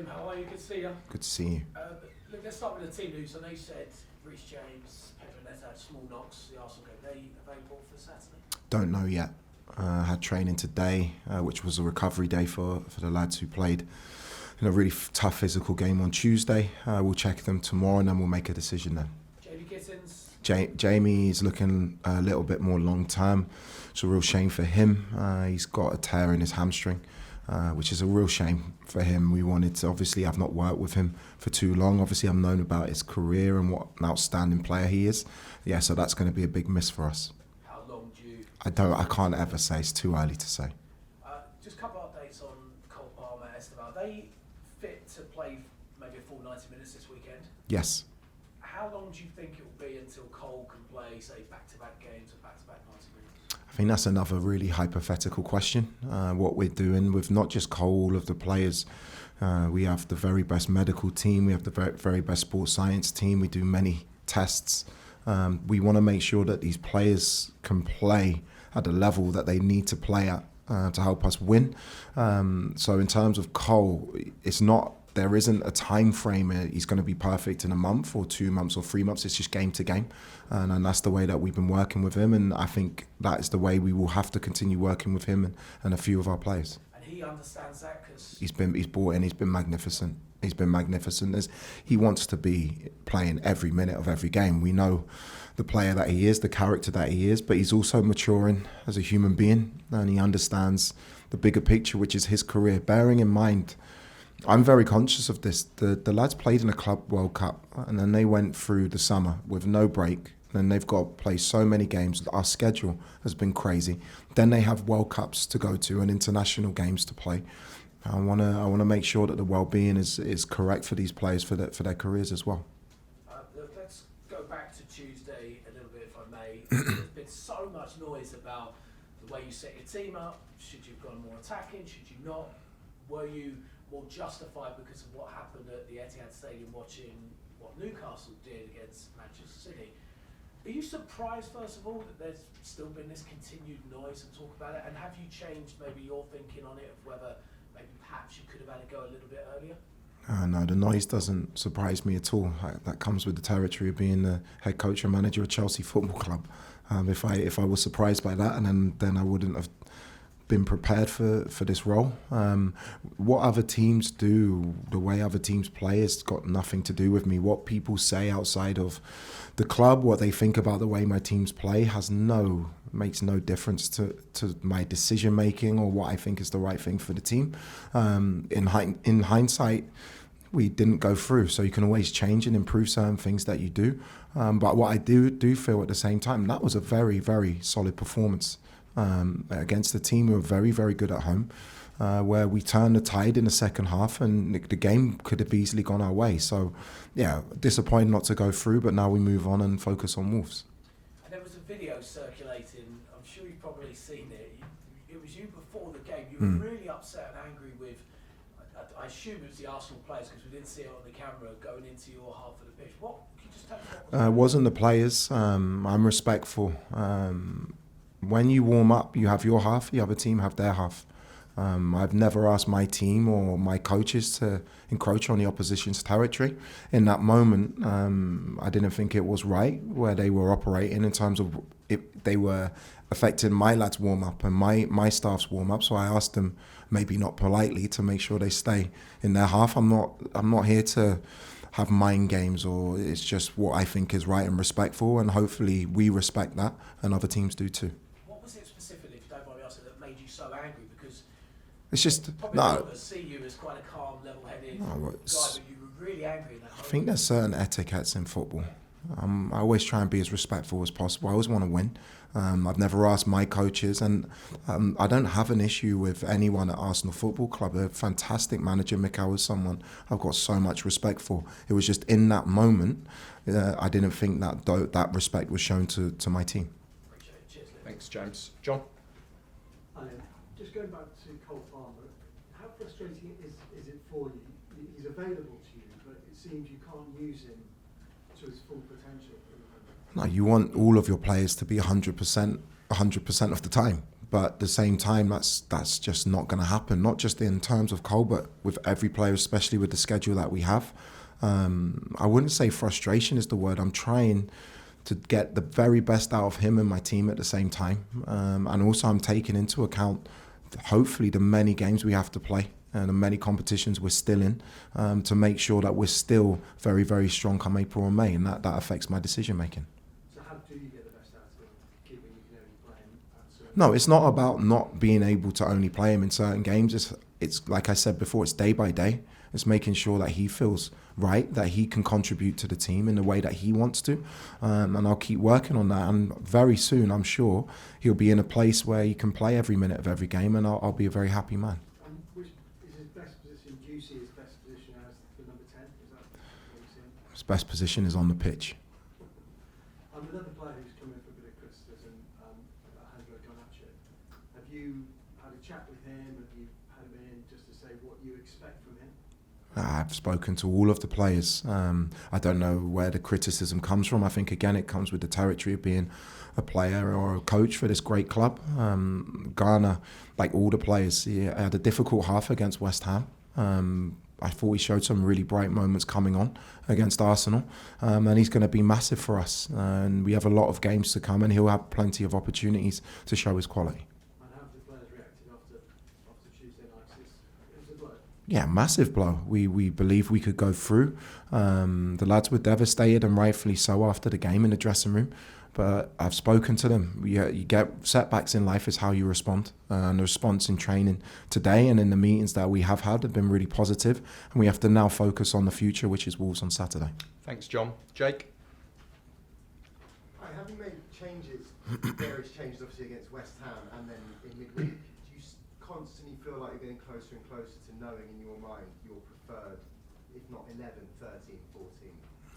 Jim, how are you? Good to see you. Good to see you. Look, let's start with the team news. I know you said Reece James, Pedro Neto had small knocks. The Arsenal game, they available for Saturday? Don't know yet. Had training today, which was a recovery day for the lads who played in a really tough physical game on Tuesday. We'll check them tomorrow and then we'll make a decision then. Jamie Gittins? Jamie's looking a little bit more long term. It's a real shame for him. He's got a tear in his hamstring, which is a real shame for him. We wanted to, obviously I've not worked with him for too long. Obviously I've known about his career and what an outstanding player he is. Yeah, so that's going to be a big miss for us. How long do you... I can't ever say, it's too early to say. Just a couple of updates on Cole Palmer, Esteban. Are they fit to play maybe a full 90 minutes this weekend? Yes. How long do you think it will be until Cole can play, say, back-to-back games or back-to-back 90 minutes? I think that's another really hypothetical question. What we're doing with not just Cole, all of the players, we have the very best medical team, we have the very best sports science team, we do many tests. We want to make sure that these players can play at the level that they need to play at to help us win. So in terms of Cole, there isn't a time frame. He's going to be perfect in a month or 2 months or 3 months. It's just game to game. And that's the way that we've been working with him. And I think that is the way we will have to continue working with him and a few of our players. And he understands that because... He's bought in, he's been magnificent. He's been magnificent. He wants to be playing every minute of every game. We know the player that he is, the character that he is, but he's also maturing as a human being and he understands the bigger picture, which is his career. Bearing in mind, I'm very conscious of this. The lads played in a Club World Cup and then they went through the summer with no break. Then they've got to play so many games. Our schedule has been crazy. Then they have World Cups to go to and international games to play. I want to make sure that the well-being is correct for these players for their careers as well. Let's go back to Tuesday a little bit, if I may. There's been so much noise about the way you set your team up. Should you have gone more attacking? Should you not? Were you more justified because of what happened at the Etihad Stadium watching what Newcastle did against Manchester City? Are you surprised, first of all, that there's still been this continued noise and talk about it? And have you changed maybe your thinking on it of whether maybe perhaps you could have had it go a little bit earlier? No, the noise doesn't surprise me at all. That comes with the territory of being the head coach and manager of Chelsea Football Club. If I was surprised by that, and then I wouldn't have been prepared for this role. What other teams do, the way other teams play, has got nothing to do with me. What people say outside of the club, what they think about the way my teams play, makes no difference to my decision making or what I think is the right thing for the team. In hindsight, we didn't go through, so you can always change and improve certain things that you do. But what I do feel at the same time, that was a very, very solid performance against the team who were very, very good at home, where we turned the tide in the second half and the game could have easily gone our way. So, yeah, disappointed not to go through, but now we move on and focus on Wolves. And there was a video circulating, I'm sure you've probably seen it. It was you before the game. You were really upset and angry with, I assume it was the Arsenal players because we didn't see it on the camera, going into your half of the pitch. What, can you just tell me what was wasn't the players. I'm respectful. When you warm up, you have your half, the other team have their half. I've never asked my team or my coaches to encroach on the opposition's territory. In that moment, I didn't think it was right where they were operating in terms of they were affecting my lads' warm-up and my staff's warm-up. So I asked them, maybe not politely, to make sure they stay in their half. I'm not here to have mind games, or it's just what I think is right and respectful, and hopefully we respect that and other teams do too. What was it specifically, if you don't mind me asking, that made you so angry? Because it's just probably none of us see you as quite a calm, level-headed guy, but you were really angry in that moment. I think there's certain etiquettes in football. I always try and be as respectful as possible. I always want to win. I've never asked my coaches, and I don't have an issue with anyone at Arsenal Football Club. A fantastic manager, Mikel, is someone I've got so much respect for. It was just in that moment, I didn't think that respect was shown to my team. Appreciate it. Cheers, Liam. Thanks, James. John? Hi, Liam. Just going back to Cole Palmer, how frustrating is it for you? He's available to you, but it seems you can't use him to his full potential. No, you want all of your players to be 100% of the time. But at the same time, that's just not going to happen. Not just in terms of Cole, but with every player, especially with the schedule that we have. I wouldn't say frustration is the word. I'm trying to get the very best out of him and my team at the same time. And also I'm taking into account, hopefully, the many games we have to play and the many competitions we're still in, to make sure that we're still very, very strong come April and May, and that affects my decision making. So how do you get the best out of him, given you can only play him at certain... No, it's not about not being able to only play him in certain games. It's like I said before, it's day by day. It's making sure that he feels right, that he can contribute to the team in the way that he wants to. And I'll keep working on that. And very soon, I'm sure, he'll be in a place where he can play every minute of every game, and I'll be a very happy man. Which is his best position? Do you see his best position as the number 10? Is that what you see? His best position is on the pitch. Another player who's come in for a bit of criticism, Angelo Garnacho. Have you had a chat with him? Have you had him in just to say what you expect from him? I've spoken to all of the players. I don't know where the criticism comes from. I think, again, it comes with the territory of being a player or a coach for this great club. Garner, like all the players, he had a difficult half against West Ham. I thought he showed some really bright moments coming on against Arsenal, and he's going to be massive for us. And we have a lot of games to come, and he'll have plenty of opportunities to show his quality. And how have the players reacted after Tuesday night? It was a blow. Yeah, massive blow. We believe we could go through. The lads were devastated, and rightfully so, after the game in the dressing room. But I've spoken to them. You get setbacks in life is how you respond. And the response in training today and in the meetings that we have had have been really positive. And we have to now focus on the future, which is Wolves on Saturday. Thanks, John. Jake? Hi, having made changes, various changes obviously against West Ham and then in midweek, do you constantly feel like you're getting closer and closer to knowing in your mind your preferred, if not 11, 13,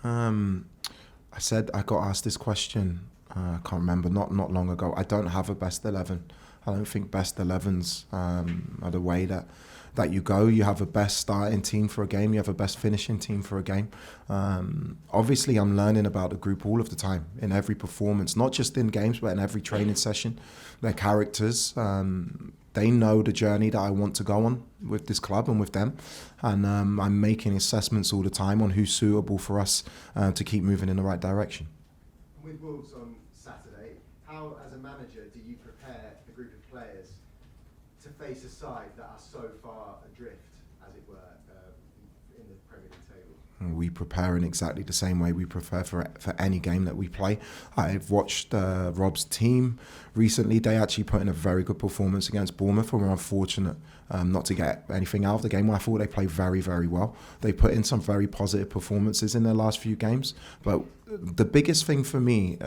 14? I said I got asked this question, I can't remember, not long ago. I don't have a best 11. I don't think best 11s are the way that you go. You have a best starting team for a game. You have a best finishing team for a game. Obviously, I'm learning about the group all of the time, in every performance, not just in games, but in every training session. Their characters, they know the journey that I want to go on with this club and with them. And I'm making assessments all the time on who's suitable for us to keep moving in the right direction. With Wolves on Saturday, how, as a manager, do you prepare a group of players to face a side that are so far adrift, as it were, in the Premier League table? We prepare in exactly the same way we prepare for any game that we play. I've watched Rob's team recently. They actually put in a very good performance against Bournemouth, and we're unfortunate not to get anything out of the game. I thought they played very, very well. They put in some very positive performances in their last few games. But the biggest thing for me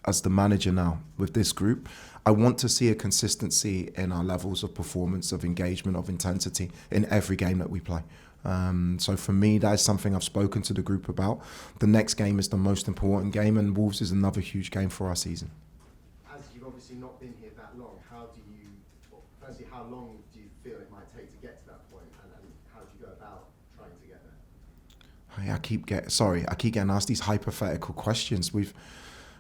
as the manager now with this group, I want to see a consistency in our levels of performance, of engagement, of intensity in every game that we play. So for me, that is something I've spoken to the group about. The next game is the most important game, and Wolves is another huge game for our season. As you've obviously not been here that long, firstly, how long do you feel it might take to get to that point, and how do you go about trying to get there? I keep getting asked these hypothetical questions.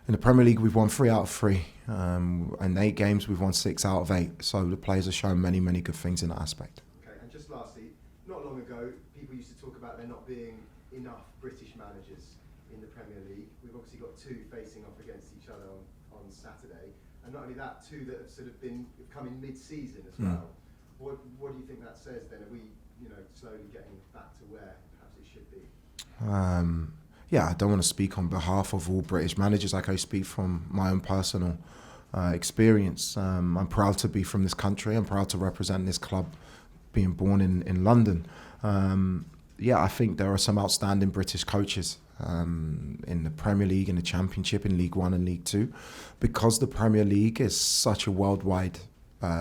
In the Premier League, we've won 3 out of 3. In 8 games, we've won 6 out of 8. So the players are showing many, many good things in that aspect. Okay, and just lastly, not long ago, people used to talk about there not being enough British managers in the Premier League. We've obviously got 2 facing off against each other on Saturday. And not only that, 2 that have sort of come in mid-season as well. What do you think that says then? Are we, slowly getting back to where perhaps it should be? Yeah, I don't want to speak on behalf of all British managers. Like I speak from my own personal experience. I'm proud to be from this country. I'm proud to represent this club, being born in London. I think there are some outstanding British coaches in the Premier League, in the Championship, in League One and League Two, because the Premier League is such a worldwide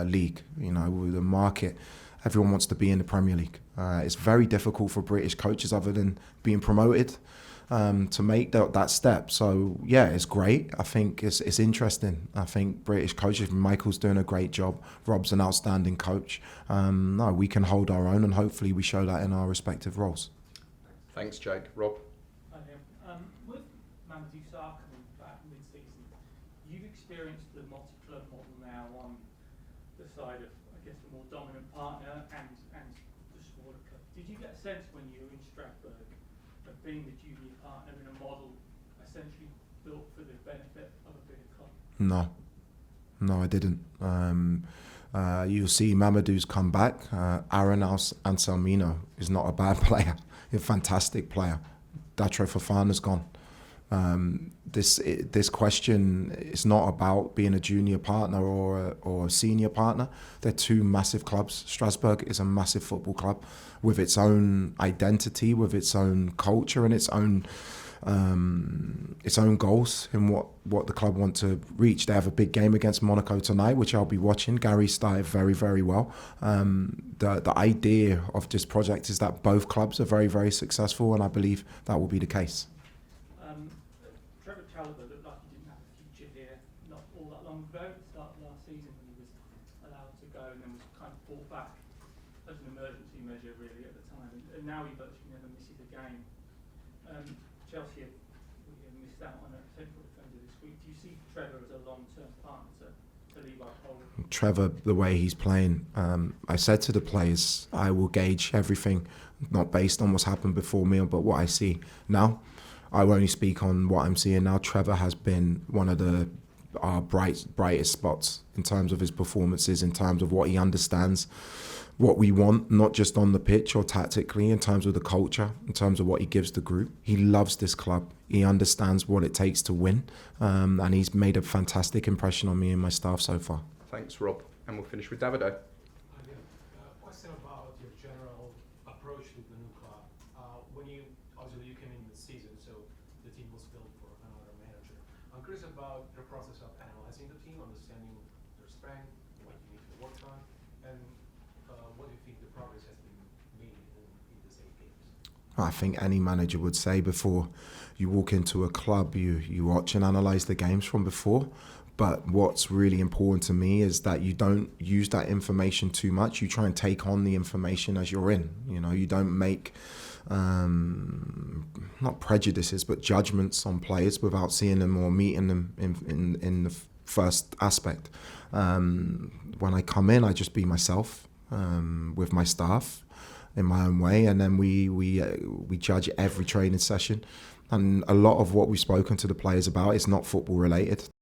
league. With the market, everyone wants to be in the Premier League. It's very difficult for British coaches, other than being promoted, to make that step. So yeah, it's great. I think it's interesting. I think British coaches, Michael's doing a great job. Rob's an outstanding coach. We can hold our own, and hopefully we show that in our respective roles. Thanks, Jake. Rob? Hi, Liam. With Mamadou Sarr coming back mid-season, you've experienced the multi-club model now now on the side of, I guess, the more dominant partner and the smaller club. Did you get a sense when you were in Strasbourg of being the junior partner in a model essentially built for the benefit of a bigger club? No, I didn't. You'll see Mamadou's come back. Aaron Anselmino is not a bad player. He's a fantastic player. Datro Fofana's gone. This question is not about being a junior partner or a senior partner. They're two massive clubs. Strasbourg is a massive football club with its own identity, with its own culture and its own goals in what the club want to reach. They have a big game against Monaco tonight, which I'll be watching. Gary started very, very well. The idea of this project is that both clubs are very, very successful, and I believe that will be the case. Trevor Chalobah looked like he didn't have a future here not all that long ago, at the start of last season when he was allowed to go and then was kind of brought back as an emergency measure really at the time, and now he virtually never misses a game. Chelsea have missed out on a central defender this week. Do you see Trevor as a long-term partner to Levi Colwill? Trevor, the way he's playing, I said to the players, I will gauge everything not based on what's happened before me, but what I see now. I will only speak on what I'm seeing now. Trevor has been one of our brightest spots in terms of his performances, in terms of what he understands, what we want, not just on the pitch or tactically, in terms of the culture, in terms of what he gives the group. He loves this club. He understands what it takes to win, and he's made a fantastic impression on me and my staff so far. Thanks, Rob. And we'll finish with Davido. Question about your general approach to the new club. When you came in this season, so the team was built for another manager. I'm curious about your process of analyzing the team, understanding their strength, what you need to work on, and what do you think the progress has been made in these 8 games? I think any manager would say before you walk into a club, you watch and analyse the games from before. But what's really important to me is that you don't use that information too much. You try and take on the information as you're in. You don't make not prejudices, but judgments on players without seeing them or meeting them in the first aspect. When I come in, I just be myself with my staff in my own way, and then we judge every training session. And a lot of what we've spoken to the players about is not football related.